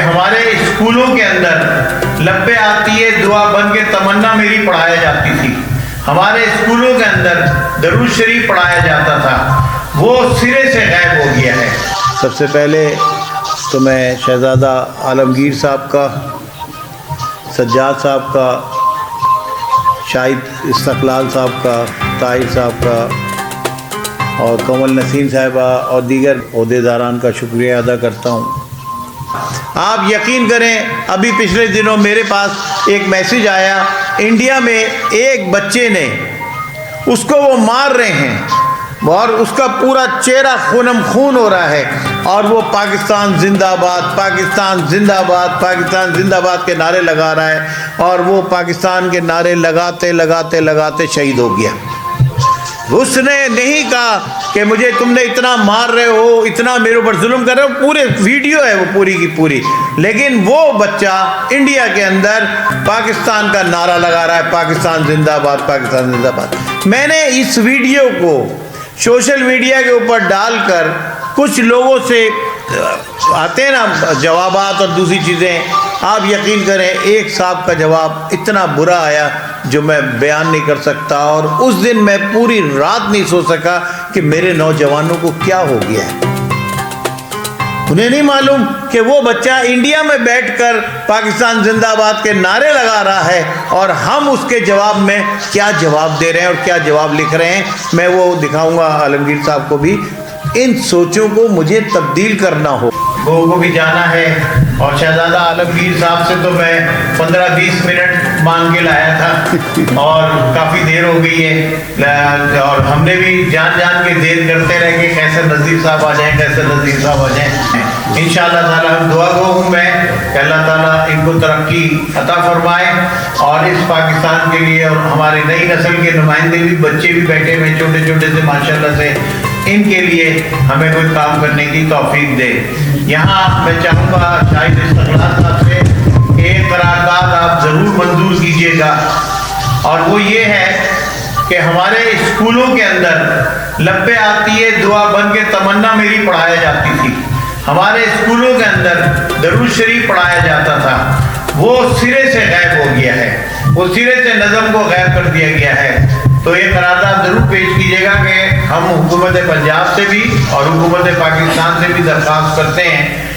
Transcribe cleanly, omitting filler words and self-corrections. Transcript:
ہمارے اسکولوں کے اندر لبے آتی ہے دعا بن کے تمنا میری پڑھایا جاتی تھی. ہمارے اسکولوں کے اندر درود شریف پڑھایا جاتا تھا، وہ سرے سے غائب ہو گیا ہے. سب سے پہلے تو میں شہزادہ عالمگیر صاحب کا، سجاد صاحب کا، شاہد استقلال صاحب کا، طاہر صاحب کا اور کمل نسیم صاحبہ اور دیگر عہدیداران کا شکریہ ادا کرتا ہوں. آپ یقین کریں، ابھی پچھلے دنوں میرے پاس ایک میسیج آیا، انڈیا میں ایک بچے نے اس کو وہ مار رہے ہیں اور اس کا پورا چہرہ خونم خون ہو رہا ہے اور وہ پاکستان زندہ باد، پاکستان زندہ باد، پاکستان زندہ باد کے نعرے لگا رہا ہے اور وہ پاکستان کے نعرے لگاتے لگاتے لگاتے شہید ہو گیا. اس نے نہیں کہا کہ مجھے تم نے اتنا مار رہے ہو، اتنا میرے اوپر ظلم کر رہے ہو، پورے ویڈیو ہے وہ پوری کی پوری، لیکن وہ بچہ انڈیا کے اندر پاکستان کا نعرہ لگا رہا ہے، پاکستان زندہ باد، پاکستان زندہ باد. میں نے اس ویڈیو کو سوشل میڈیا کے اوپر ڈال کر کچھ لوگوں سے آتے ہیں نا جوابات اور دوسری چیزیں، آپ یقین کریں ایک صاحب کا جواب اتنا برا آیا جو میں بیان نہیں کر سکتا، اور اس دن میں پوری رات نہیں سو سکا کہ میرے نوجوانوں کو کیا ہو گیا ہے. انہیں نہیں معلوم کہ وہ بچہ انڈیا میں بیٹھ کر پاکستان زندہ باد کے نعرے لگا رہا ہے اور ہم اس کے جواب میں کیا جواب دے رہے ہیں اور کیا جواب لکھ رہے ہیں. میں وہ دکھاؤں گا عالمگیر صاحب کو بھی. ان سوچوں کو مجھے تبدیل کرنا ہو. لوگوں کو بھی جانا ہے اور شہزادہ عالمگیر صاحب سے تو میں 15-20 منٹ مانگ کے لایا تھا اور کافی دیر ہو گئی ہے اور ہم نے بھی جان کے دیر کرتے رہے کہ کیسے نذیر صاحب آ جائیں، کیسے نذیر صاحب آ جائیں. انشاءاللہ تعالیٰ ہم دعا گو ہوں میں کہ اللہ تعالیٰ ان کو ترقی عطا فرمائے اور اس پاکستان کے لیے، اور ہماری نئی نسل کے نمائندے بھی، بچے بھی بیٹھے ہوئے چھوٹے چھوٹے سے ماشاءاللہ سے، ان کے لیے ہمیں کوئی کام کرنے کی توفیق دے. یہاں میں چاہوں گا شاہد استقلال صاحب سے کہ ایک قرارداد آپ ضرور منظور کیجیے گا، اور وہ یہ ہے کہ ہمارے اسکولوں کے اندر لبے آتی ہے دعا بن کے تمنا میری پڑھایا جاتی تھی. ہمارے اسکولوں کے اندر درود شریف پڑھایا جاتا تھا، وہ سرے سے غائب ہو گیا ہے، وہ سرے سے نظم کو غائب کر دیا گیا ہے. تو یہ قرارداد ضرور پیش کیجیے گا کہ ہم حکومت پنجاب سے بھی اور حکومت پاکستان سے بھی درخواست کرتے ہیں